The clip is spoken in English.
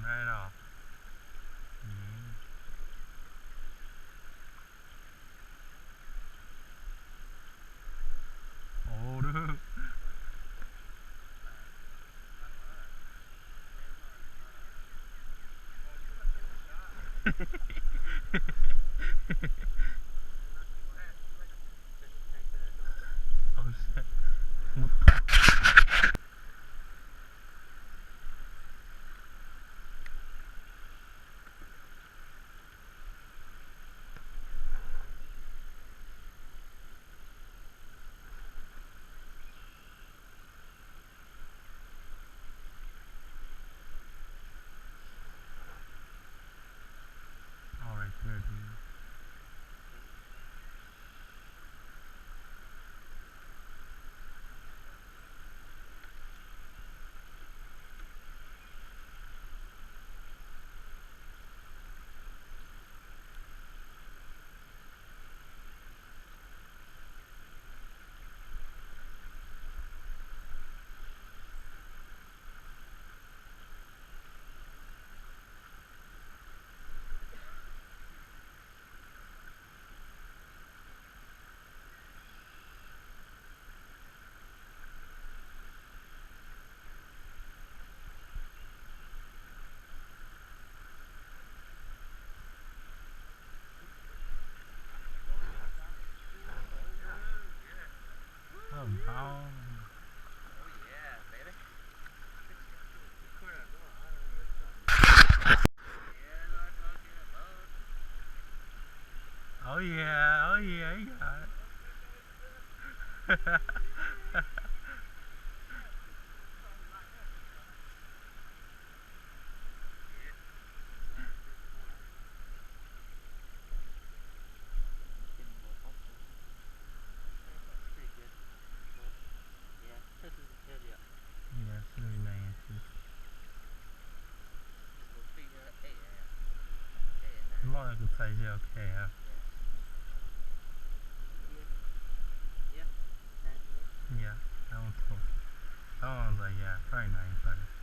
right off. Mm. Oh, dude. Oh shit. What all right there, dude. Oh, no. Oh yeah, oh yeah, you got it. Yeah, it's gonna be 9 inches. More like a size okay, huh? Yeah, that one's cool. That one's like, yeah, probably 9 size.